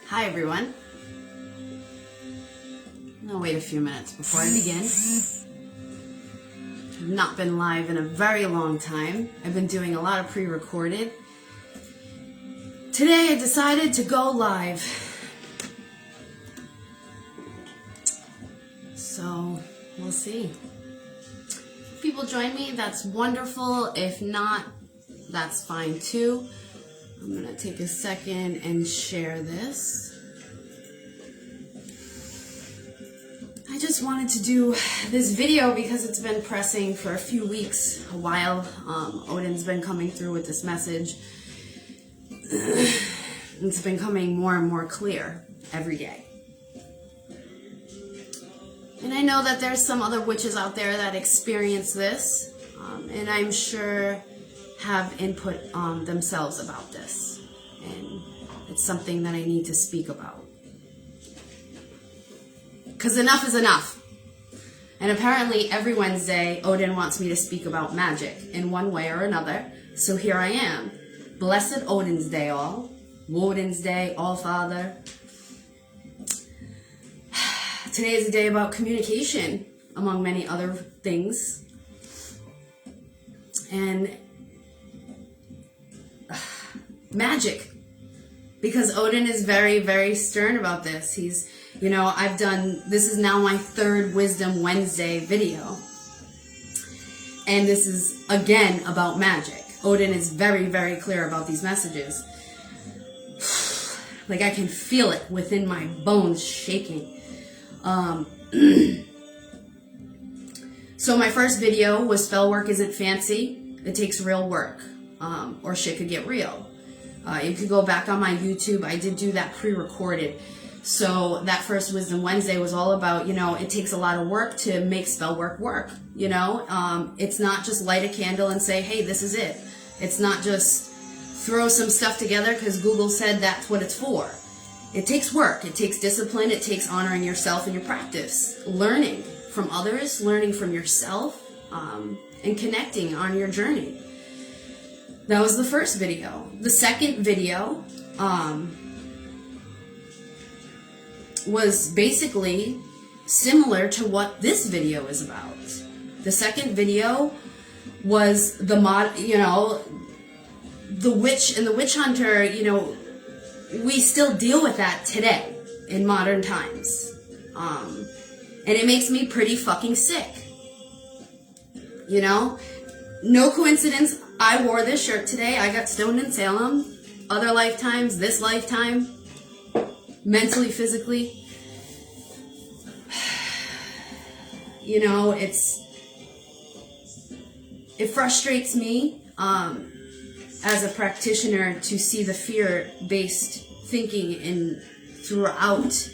Hi everyone. I'll wait a few minutes before I begin. I've not been live in a very long time. I've been doing a lot of pre-recorded. Today I decided to go live. So we'll see. If people join me, that's wonderful. If not, that's fine too. I'm going to take a second and share this. I just wanted to do this video because it's been pressing for a few weeks, a while. Odin's been coming through with this message. It's been coming more and more clear every day. And I know that there's some other witches out there that experience this, and I'm sure have input themselves about this, and it's something that I need to speak about, because enough is enough. And apparently every Wednesday Odin wants me to speak about magic in one way or another, so here I am. Blessed Odin's Day, all Odin's Day, All Father. Today is a day about communication, among many other things, and magic, because Odin is very, very stern about this. He's, you know, this is now my third Wisdom Wednesday video, and this is again about magic. Odin is very, very clear about these messages. Like, I can feel it within my bones shaking. So my first video was Spell Work Isn't Fancy, It Takes Real Work, or Shit Could Get Real. You could go back on my YouTube. I did do that pre-recorded. So that first Wisdom Wednesday was all about, you know, it takes a lot of work to make spell work work, you know. It's not just light a candle and say, hey, this is it. It's not just throw some stuff together because Google said that's what it's for. It takes work. It takes discipline. It takes honoring yourself and your practice. Learning from others, learning from yourself, and connecting on your journey. That was the first video. The second video was basically similar to what this video is about. The second video was the witch and the witch hunter. You know, we still deal with that today in modern times. And it makes me pretty fucking sick. You know, no coincidence, I wore this shirt today. I got stoned in Salem. Other lifetimes, this lifetime, mentally, physically. You know, it frustrates me as a practitioner to see the fear-based thinking throughout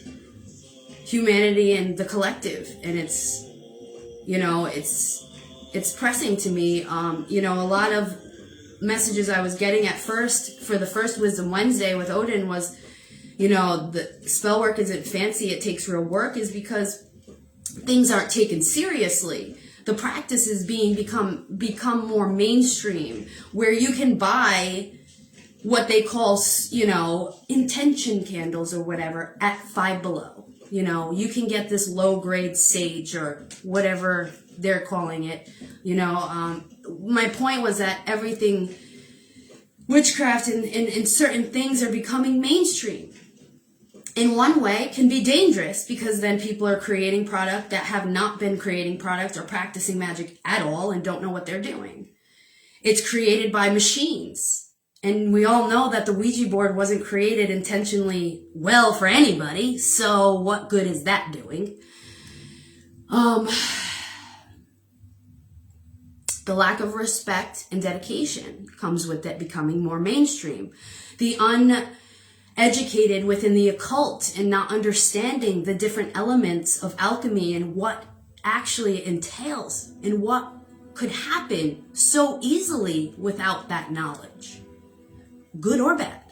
humanity and the collective, and it's, you know, it's pressing to me. You know, a lot of messages I was getting at first for the first Wisdom Wednesday with Odin was, you know, the spell work isn't fancy, it takes real work, is because things aren't taken seriously. The practice is become more mainstream, where you can buy what they call, you know, intention candles or whatever at $5 Below. You know, you can get this low-grade sage or whatever they're calling it. You know, my point was that everything, witchcraft and certain things are becoming mainstream. In one way, can be dangerous, because then people are creating product that have not been creating product or practicing magic at all and don't know what they're doing. It's created by machines. And we all know that the Ouija board wasn't created intentionally well for anybody, so what good is that doing? The lack of respect and dedication comes with it becoming more mainstream. The uneducated within the occult and not understanding the different elements of alchemy and what actually it entails and what could happen so easily without that knowledge, good or bad.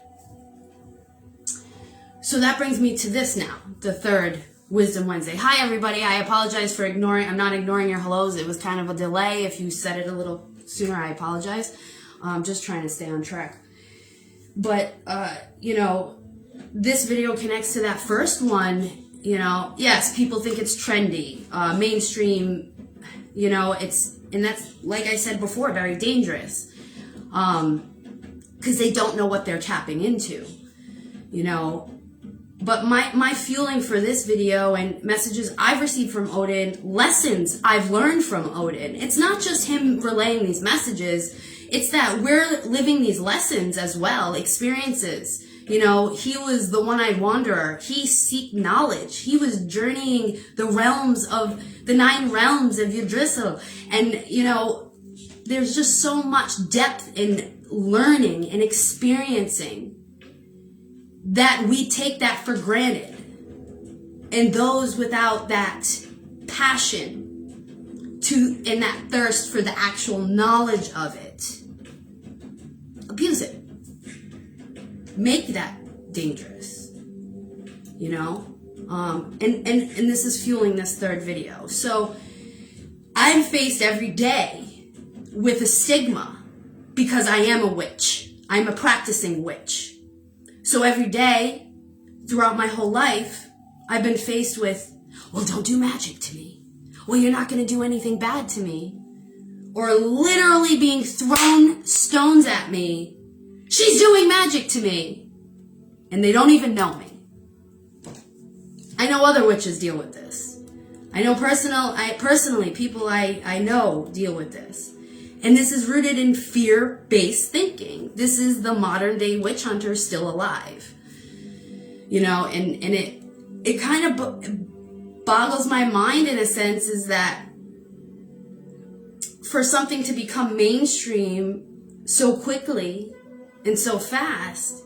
So that brings me to this now, the third Wisdom Wednesday. Hi everybody, I apologize for I'm not ignoring your hellos. It was kind of a delay. If you said it a little sooner, I apologize. I'm just trying to stay on track. But, you know, this video connects to that first one. You know, yes, people think it's trendy, mainstream, you know, and that's, like I said before, very dangerous, because they don't know what they're tapping into, you know. But my fueling for this video and messages I've received from Odin, lessons I've learned from Odin, it's not just him relaying these messages, it's that we're living these lessons as well, experiences. You know, he was the one-eyed wanderer. He seeked knowledge. He was journeying the realms of the 9 realms of Yggdrasil. And, you know, there's just so much depth in learning and experiencing that we take that for granted. And those without that passion and that thirst for the actual knowledge of it, abuse it. Make that dangerous, you know? And this is fueling this third video. So I'm faced every day with a stigma because I am a witch. I'm a practicing witch. So every day throughout my whole life, I've been faced with, well, don't do magic to me. Well, you're not going to do anything bad to me. Or literally being thrown stones at me. She's doing magic to me. And they don't even know me. I know other witches deal with this. I know personally, people I know deal with this. And this is rooted in fear-based thinking. This is the modern day witch hunter still alive. You know, and it kind of boggles my mind in a sense, is that for something to become mainstream so quickly and so fast,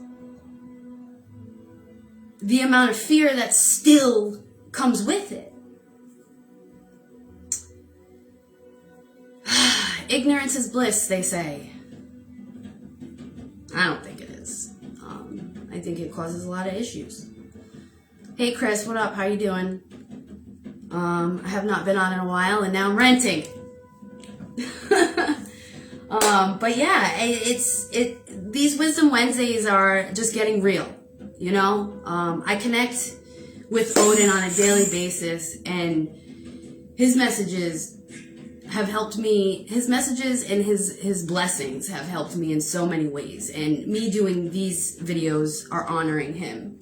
the amount of fear that still comes with it. Ignorance is bliss, they say. I don't think it is. I think it causes a lot of issues. Hey Chris, what up? How you doing? I have not been on in a while, and now I'm renting. But yeah, these Wisdom Wednesdays are just getting real. You know, I connect with Odin on a daily basis, and his messages have helped me. His messages and his blessings have helped me in so many ways, and me doing these videos are honoring him,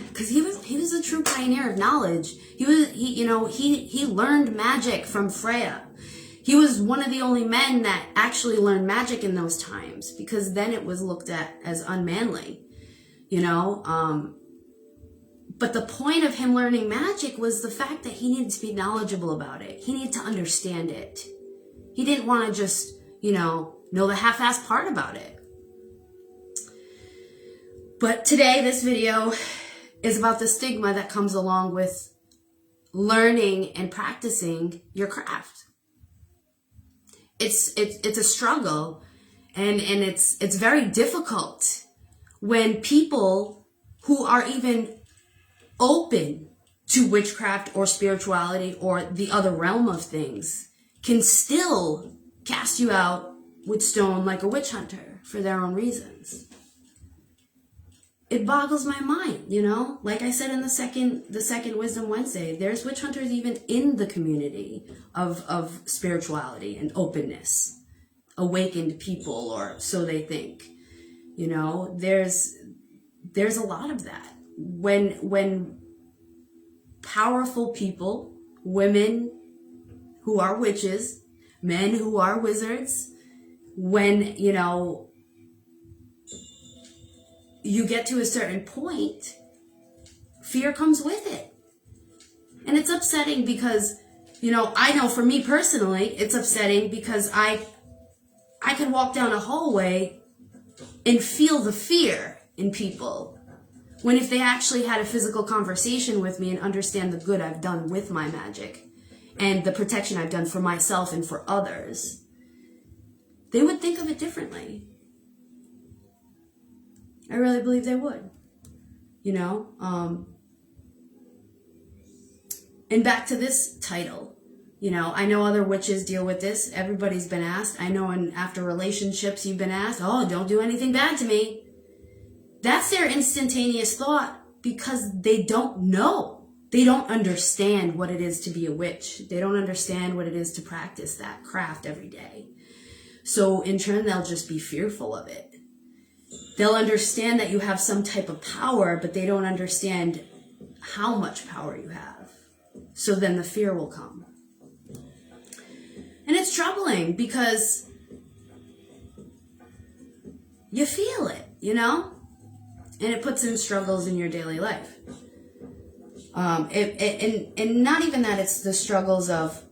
because he was a true pioneer of knowledge. He learned magic from Freya. He was one of the only men that actually learned magic in those times, because then it was looked at as unmanly, you know. But the point of him learning magic was the fact that he needed to be knowledgeable about it. He needed to understand it. He didn't want to just, know the half-assed part about it. But today, this video is about the stigma that comes along with learning and practicing your craft. It's a struggle, and it's very difficult when people who are even open to witchcraft or spirituality or the other realm of things can still cast you out with stone like a witch hunter for their own reasons. It boggles my mind, like I said in the second Wisdom Wednesday, there's witch hunters even in the community of spirituality and openness, awakened people, or so they think. There's a lot of that. When powerful people, women who are witches, men who are wizards, when, you get to a certain point, fear comes with it. And it's upsetting because, I know for me personally, it's upsetting because I could walk down a hallway and feel the fear in people, when if they actually had a physical conversation with me and understand the good I've done with my magic and the protection I've done for myself and for others, they would think of it differently. I really believe they would, and back to this title, You know, I know other witches deal with this. Everybody's been asked. I know after relationships you've been asked, oh, don't do anything bad to me. That's their instantaneous thought because they don't know. They don't understand what it is to be a witch. They don't understand what it is to practice that craft every day. So in turn, they'll just be fearful of it. They'll understand that you have some type of power, but they don't understand how much power you have. So then the fear will come. And it's troubling because you feel it, you know? And it puts in struggles in your daily life. And not even that, it's the struggles of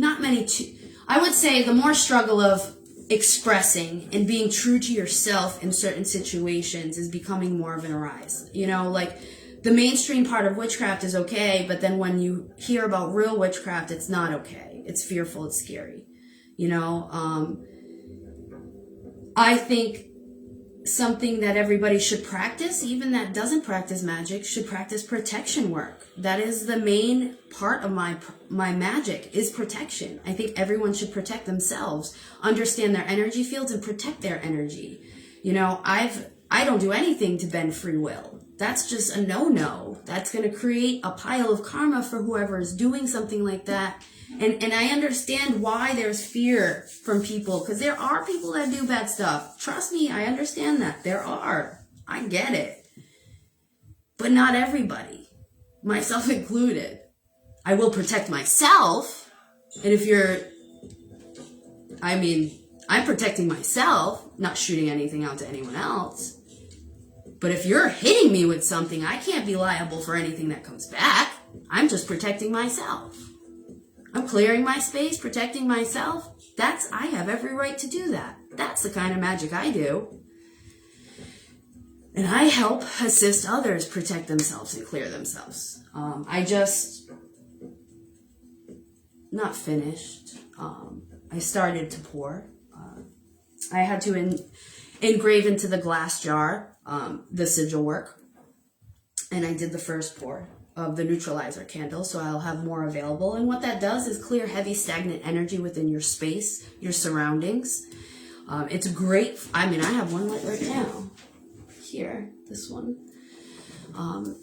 I would say the more struggle of expressing and being true to yourself in certain situations is becoming more of an arise. You know, like the mainstream part of witchcraft is okay, but then when you hear about real witchcraft, it's not okay. It's fearful, it's scary. You know, I think something that everybody should practice, even that doesn't practice magic, should practice protection work. That is the main part of my magic, is protection. I think everyone should protect themselves, understand their energy fields, and protect their energy. You know, I don't do anything to bend free will. That's just a no-no. That's going to create a pile of karma for whoever is doing something like that. And I understand why there's fear from people, because there are people that do bad stuff. Trust me, I understand that. There are. I get it. But not everybody, myself included. I will protect myself. And I'm protecting myself, not shooting anything out to anyone else. But if you're hitting me with something, I can't be liable for anything that comes back. I'm just protecting myself. I'm clearing my space, protecting myself. I have every right to do that. That's the kind of magic I do. And I help assist others protect themselves and clear themselves. Not finished. I started to pour. I had to engrave into the glass jar the sigil work. And I did the first pour of the neutralizer candle, so I'll have more available. And what that does is clear heavy stagnant energy within your space, your surroundings. It's great. I have one right now here, this one.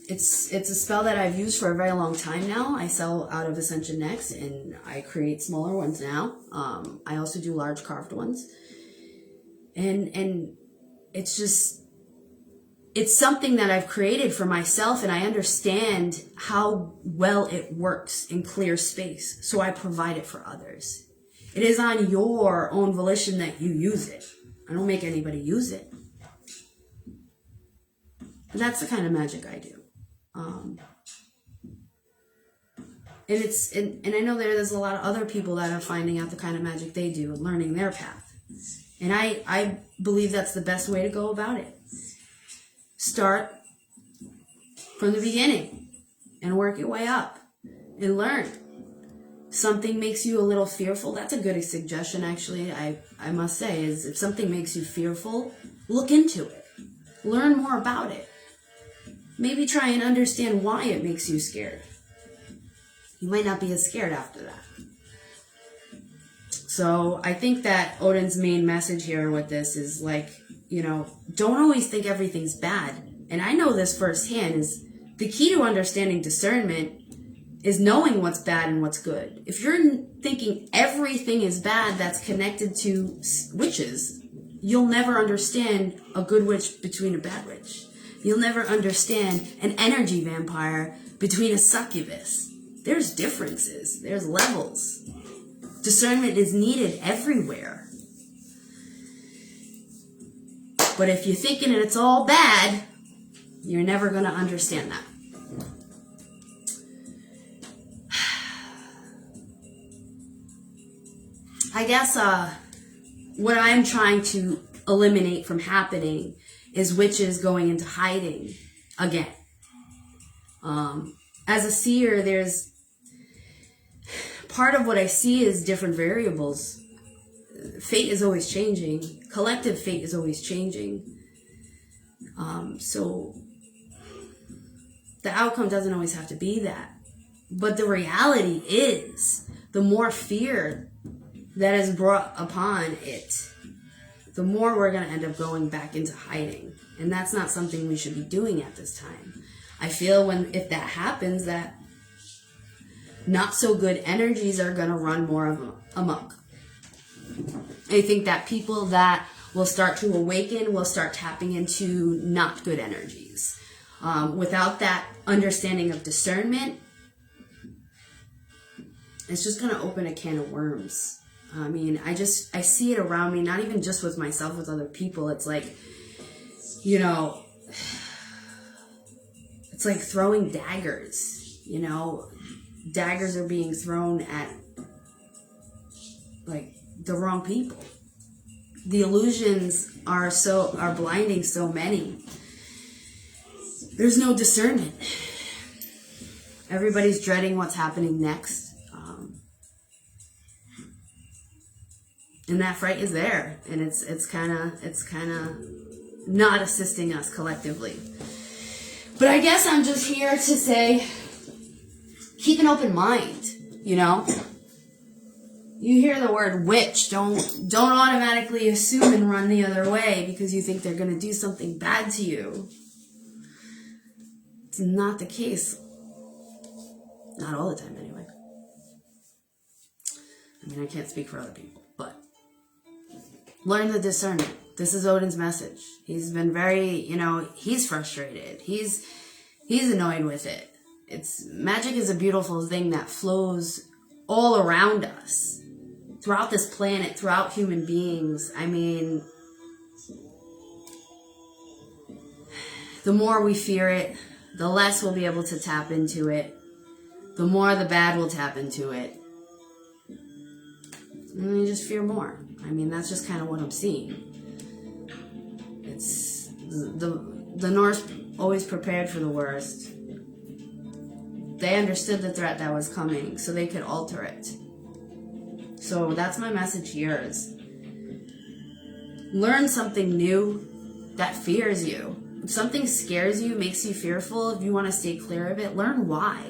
It's a spell that I've used for a very long time now. I sell out of Ascension Next, and I create smaller ones now. I also do large carved ones, and it's something that I've created for myself, and I understand how well it works in clear space. So I provide it for others. It is on your own volition that you use it. I don't make anybody use it. But that's the kind of magic I do. And I know there's a lot of other people that are finding out the kind of magic they do and learning their path. And I believe that's the best way to go about it. Start from the beginning and work your way up and learn. Something makes you a little fearful. That's a good suggestion, actually, I must say, is if something makes you fearful, look into it. Learn more about it. Maybe try and understand why it makes you scared. You might not be as scared after that. So I think that Odin's main message here with this is don't always think everything's bad. And I know this firsthand, is the key to understanding discernment is knowing what's bad and what's good. If you're thinking everything is bad that's connected to witches, you'll never understand a good witch between a bad witch. You'll never understand an energy vampire between a succubus. There's differences. There's levels. Discernment is needed everywhere. But if you're thinking it's all bad, you're never going to understand that. I guess what I'm trying to eliminate from happening is witches going into hiding again. As a seer, there's part of what I see is different variables. Fate is always changing. Collective fate is always changing. So the outcome doesn't always have to be that. But the reality is, the more fear that is brought upon it, the more we're going to end up going back into hiding. And that's not something we should be doing at this time. I feel if that happens, that not so good energies are going to run more amok. I think that people that will start to awaken will start tapping into not good energies. Without that understanding of discernment, it's just going to open a can of worms. I mean, I see it around me, not even just with myself, with other people. It's like, you know, it's like throwing daggers, you know. Daggers are being thrown at, like, the wrong people. The illusions are blinding so many. There's no discernment. Everybody's dreading what's happening next. And that fright is there, and it's kind of not assisting us collectively. But I guess I'm just here to say, keep an open mind, you know? You hear the word witch, don't automatically assume and run the other way because you think they're going to do something bad to you. It's not the case. Not all the time, anyway. I mean, I can't speak for other people, but learn the discernment. This is Odin's message. He's been very, you know, he's frustrated. He's annoyed with it. Magic is a beautiful thing that flows all around us, throughout this planet, throughout human beings. I mean, the more we fear it, the less we'll be able to tap into it. The more the bad will tap into it. And you just fear more. I mean, that's just kind of what I'm seeing. It's the Norse always prepared for the worst. They understood the threat that was coming, so they could alter it. So that's my message here is, learn something new that fears you. If something scares you, makes you fearful, if you want to stay clear of it, learn why.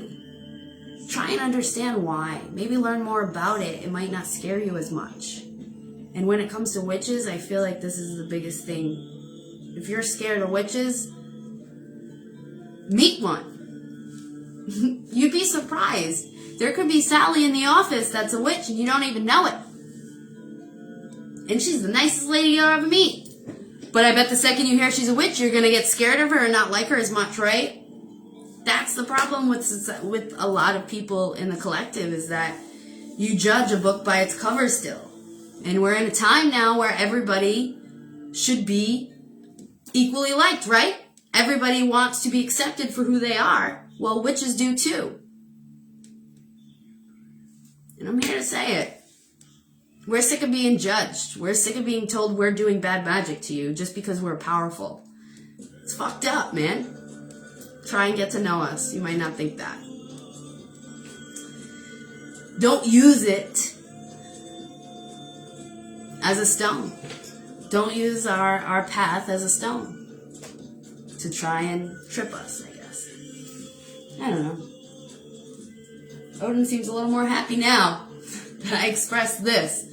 Try and understand why. Maybe learn more about it. It might not scare you as much. And when it comes to witches, I feel like this is the biggest thing. If you're scared of witches, meet one. You'd be surprised. There could be Sally in the office that's a witch and you don't even know it. And she's the nicest lady you'll ever meet. But I bet the second you hear she's a witch, you're going to get scared of her and not like her as much, right? That's the problem with a lot of people in the collective, is that you judge a book by its cover still. And we're in a time now where everybody should be equally liked, right? Everybody wants to be accepted for who they are. Well, witches do too. And I'm here to say it. We're sick of being judged. We're sick of being told we're doing bad magic to you just because we're powerful. It's fucked up, man. Try and get to know us. You might not think that. Don't use it as a stone. Don't use our path as a stone to try and trip us, I guess. I don't know. Odin seems a little more happy now that I expressed this.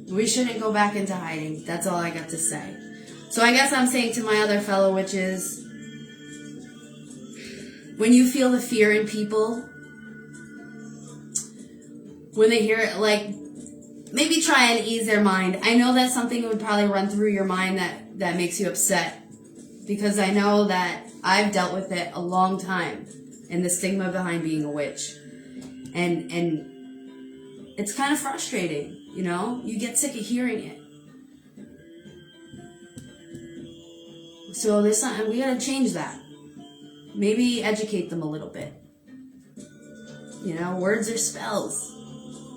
We shouldn't go back into hiding. That's all I got to say. So I guess I'm saying to my other fellow witches, when you feel the fear in people, when they hear it, like, maybe try and ease their mind. I know that something would probably run through your mind that makes you upset, because I know that I've dealt with it a long time, and the stigma behind being a witch. And it's kind of frustrating, you know? You get sick of hearing it. So there's something, we gotta change that. Maybe educate them a little bit. You know, words are spells.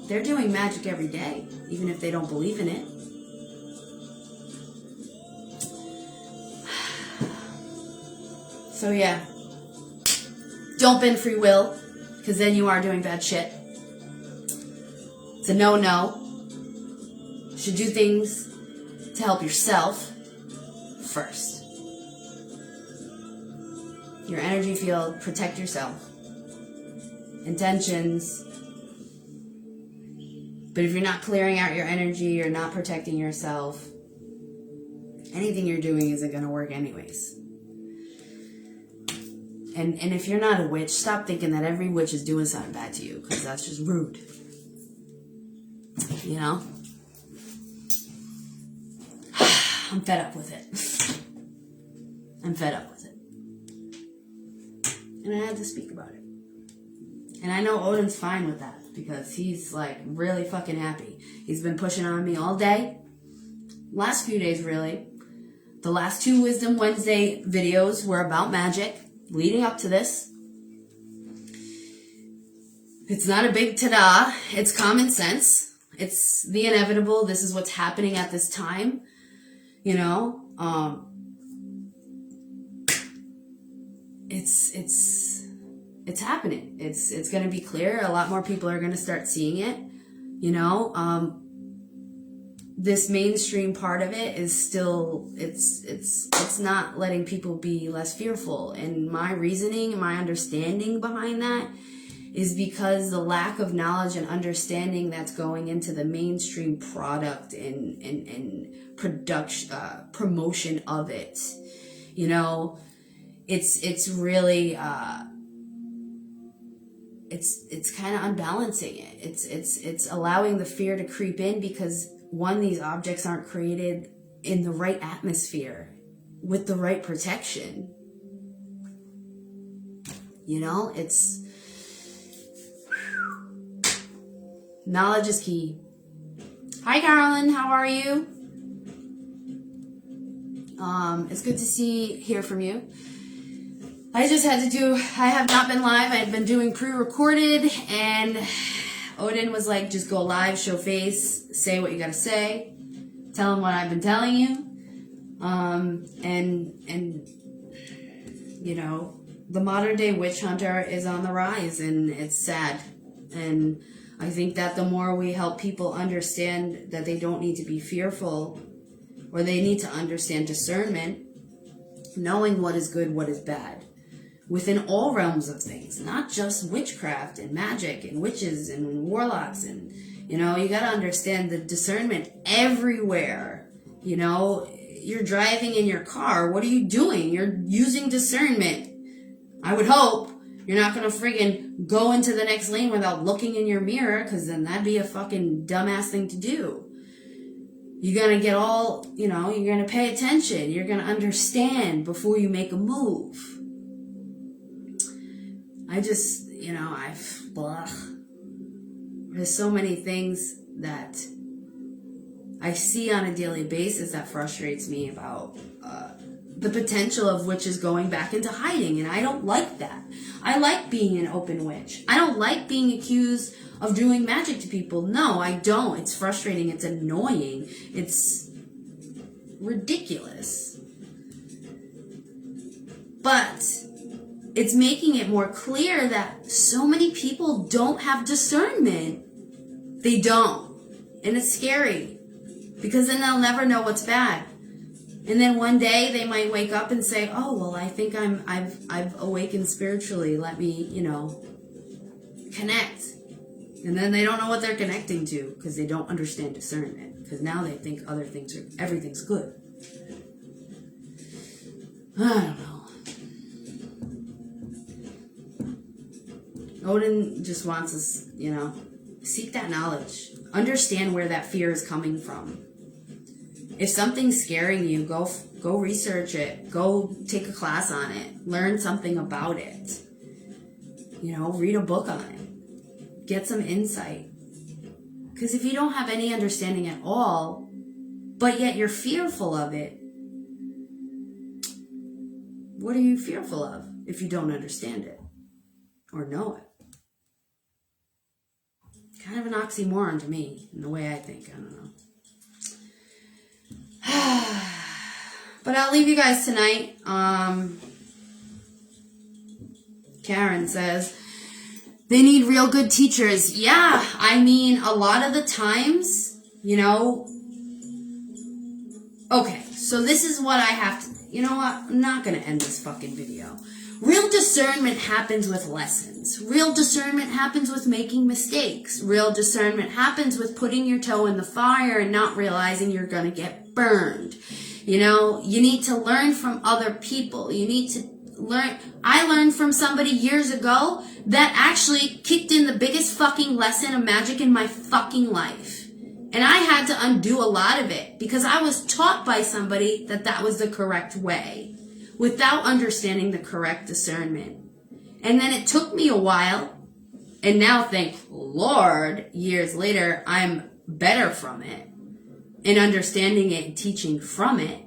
They're doing magic every day, even if they don't believe in it. So yeah, don't bend free will, because then you are doing bad shit. It's a no-no. You should do things to help yourself, first. Your energy field, protect yourself. Intentions. But if you're not clearing out your energy, you're not protecting yourself, anything you're doing isn't going to work anyways. And if you're not a witch, stop thinking that every witch is doing something bad to you, because that's just rude. You know? I'm fed up with it. I'm fed up with it. And I had to speak about it. And I know Odin's fine with that, because he's like really fucking happy. He's been pushing on me all day. Last few days, really. The last 2 Wisdom Wednesday videos were about magic, leading up to this. It's not a big ta-da. It's common sense. It's the inevitable. This is what's happening at this time. You know? It's happening. It's going to be clear. A lot more people are going to start seeing it. You know? This mainstream part of it is still, it's not letting people be less fearful. And my reasoning, my understanding behind that is because the lack of knowledge and understanding that's going into the mainstream product and production, promotion of it. You know, it's really, it's kind of unbalancing it. It's allowing the fear to creep in because, one, these objects aren't created in the right atmosphere with the right protection. You know, it's knowledge is key. Hi, Carolyn. How are you? It's good to hear from you. I have not been live. I've been doing pre-recorded, and Odin was like, just go live, show face, say what you gotta say, tell him what I've been telling you. And you know, the modern day witch hunter is on the rise, and it's sad. And I think that the more we help people understand that they don't need to be fearful, or they need to understand discernment, knowing what is good, what is bad, within all realms of things, not just witchcraft and magic and witches and warlocks. And, you know, you got to understand the discernment everywhere. You know, you're driving in your car. What are you doing? You're using discernment. I would hope you're not going to friggin' go into the next lane without looking in your mirror, because then that'd be a fucking dumbass thing to do. You're going to get all, you know, you're going to pay attention. You're going to understand before you make a move. I just, you know, there's so many things that I see on a daily basis that frustrates me about the potential of witches going back into hiding, and I don't like that. I like being an open witch. I don't like being accused of doing magic to people. No, I don't. It's frustrating. It's annoying. It's ridiculous. But it's making it more clear that so many people don't have discernment. They don't. And it's scary, because then they'll never know what's bad. And then one day they might wake up and say, oh, well, I think I've awakened spiritually. Let me, you know, connect. And then they don't know what they're connecting to, because they don't understand discernment. Because now they think everything's good. I don't know. Odin just wants us, you know, seek that knowledge. Understand where that fear is coming from. If something's scaring you, go research it. Go take a class on it. Learn something about it. You know, read a book on it. Get some insight. Because if you don't have any understanding at all, but yet you're fearful of it, what are you fearful of if you don't understand it or know it? Kind of an oxymoron to me, in the way I think. I don't know. But I'll leave you guys tonight. Karen says, they need real good teachers. Yeah, I mean, a lot of the times, you know. Okay, So this is what I have to, you know what? I'm not going to end this fucking video. Real discernment happens with lessons. Real discernment happens with making mistakes. Real discernment happens with putting your toe in the fire and not realizing you're going to get burned. You know, you need to learn from other people. You need to learn. I learned from somebody years ago that actually kicked in the biggest fucking lesson of magic in my fucking life. And I had to undo a lot of it because I was taught by somebody that that was the correct way without understanding the correct discernment. And then it took me a while, and now, thank Lord, years later, I'm better from it and understanding it and teaching from it.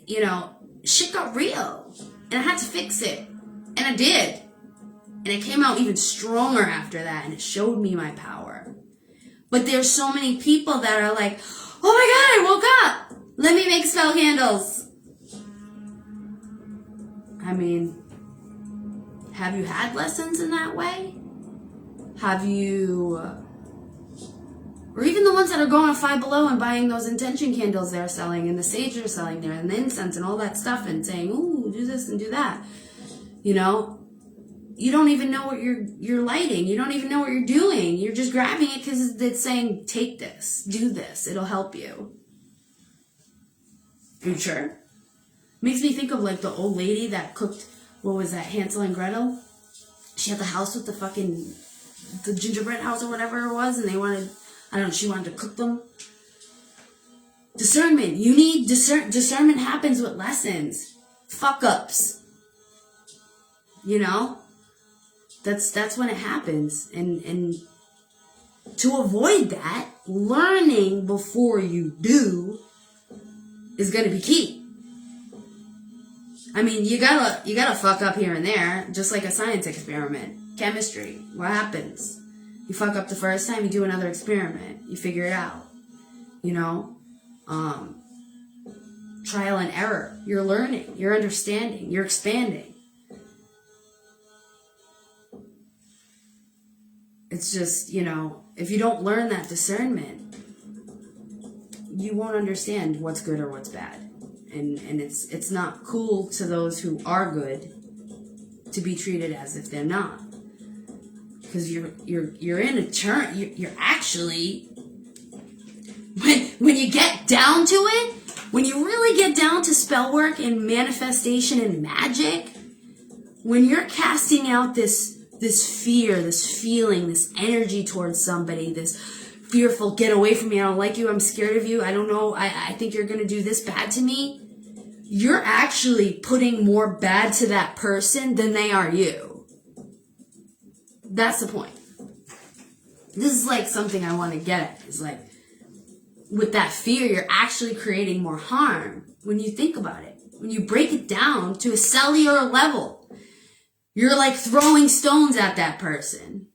You know, shit got real, and I had to fix it, and I did. And it came out even stronger after that, and it showed me my power. But there's so many people that are like, oh my God, I woke up. Let me make spell candles. I mean, have you had lessons in that way? Have you, or even the ones that are going to Five Below and buying those intention candles they're selling and the sage they're selling there and the incense and all that stuff and saying, ooh, do this and do that. You know, you don't even know what you're lighting. You don't even know what you're doing. You're just grabbing it because it's saying, take this, do this. It'll help you. Are you sure? Makes me think of like the old lady that cooked, what was that, Hansel and Gretel? She had the house with the gingerbread house or whatever it was, and they wanted, I don't know, she wanted to cook them. Discernment. You need discernment happens with lessons. Fuck ups. You know? That's when it happens. And to avoid that, learning before you do is going to be key. I mean, you gotta fuck up here and there, just like a science experiment. Chemistry. What happens? You fuck up the first time, you do another experiment. You figure it out. You know? Trial and error. You're learning. You're understanding. You're expanding. It's just, you know, if you don't learn that discernment, you won't understand what's good or what's bad. And it's not cool to those who are good to be treated as if they're not. Because you're in a turn. You're actually, when you get down to it, when you really get down to spell work and manifestation and magic, when you're casting out this fear, this feeling, this energy towards somebody, this fearful, get away from me, I don't like you, I'm scared of you, I don't know, I think you're going to do this bad to me, you're actually putting more bad to that person than they are you. That's the point. This is like something I want to get at. It's like, with that fear, you're actually creating more harm when you think about it. When you break it down to a cellular level, you're like throwing stones at that person.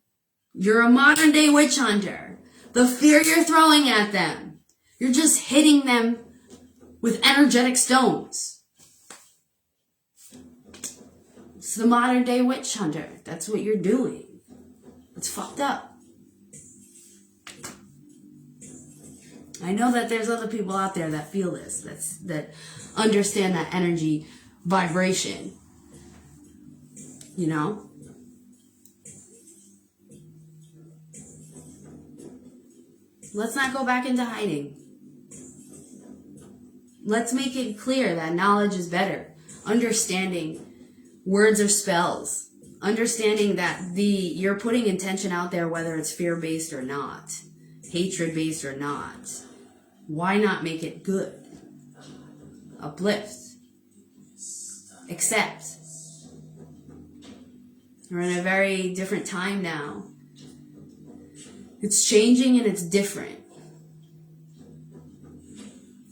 You're a modern day witch hunter. The fear you're throwing at them, you're just hitting them with energetic stones. It's the modern day witch hunter. That's what you're doing. It's fucked up. I know that there's other people out there that feel this, that understand that energy vibration. You know? Let's not go back into hiding. Let's make it clear that knowledge is better. Understanding words are spells. Understanding that you're putting intention out there, whether it's fear-based or not, hatred-based or not. Why not make it good? Uplift. Accept. We're in a very different time now. It's changing and it's different.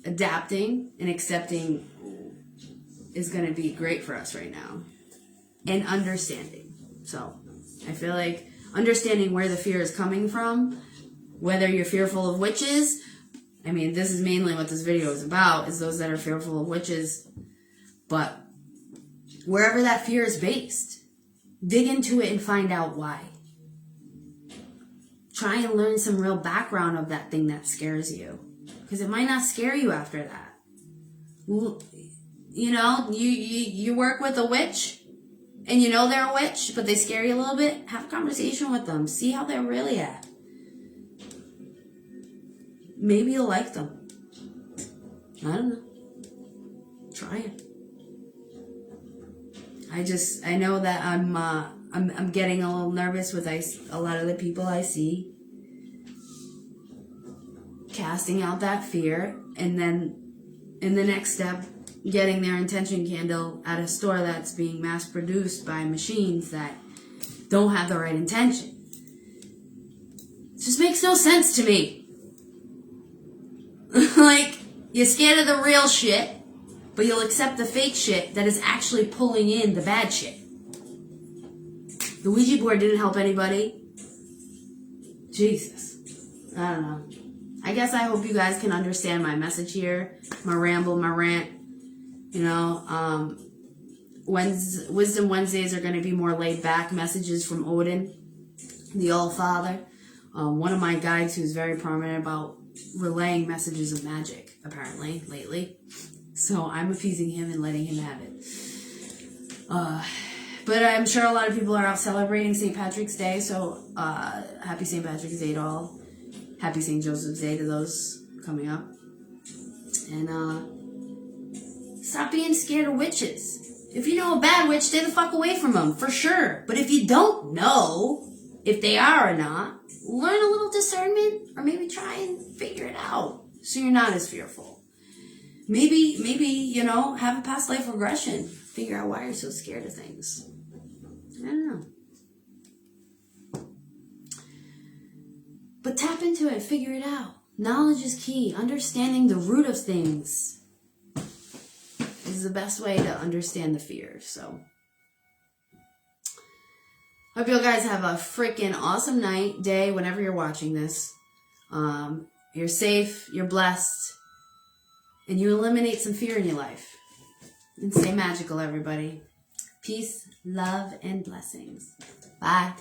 Adapting and accepting is going to be great for us right now. And understanding. So, I feel like understanding where the fear is coming from, whether you're fearful of witches, I mean, this is mainly what this video is about, is those that are fearful of witches. But wherever that fear is based, dig into it and find out why. Try and learn some real background of that thing that scares you. because it might not scare you after that. You know, you work with a witch, and you know they're a witch, but they scare you a little bit. Have a conversation with them. See how they're really at. Maybe you'll like them. I don't know. Try it. I know that I'm getting a little nervous with a lot of the people I see casting out that fear, and then in the next step, getting their intention candle at a store that's being mass produced by machines that don't have the right intention. It just makes no sense to me. Like, you're scared of the real shit, but you'll accept the fake shit that is actually pulling in the bad shit. The Ouija board didn't help anybody. Jesus. I don't know. I guess I hope you guys can understand my message here, my ramble, my rant. You know, Wisdom Wednesdays are going to be more laid back messages from Odin, the All-Father. One of my guides who's very prominent about relaying messages of magic, apparently, lately. So I'm appeasing him and letting him have it. But I'm sure a lot of people are out celebrating St. Patrick's Day, so happy St. Patrick's Day to all. Happy St. Joseph's Day to those coming up. And stop being scared of witches. If you know a bad witch, stay the fuck away from them, for sure. But if you don't know if they are or not, learn a little discernment, or maybe try and figure it out so you're not as fearful. Maybe, you know, have a past life regression. Figure out why you're so scared of things. I don't know. But tap into it, figure it out. Knowledge is key. Understanding the root of things is the best way to understand the fear. So, hope you guys have a freaking awesome night, day, whenever you're watching this. You're safe, you're blessed, and you eliminate some fear in your life. And stay magical, everybody. Peace, love, and blessings. Bye.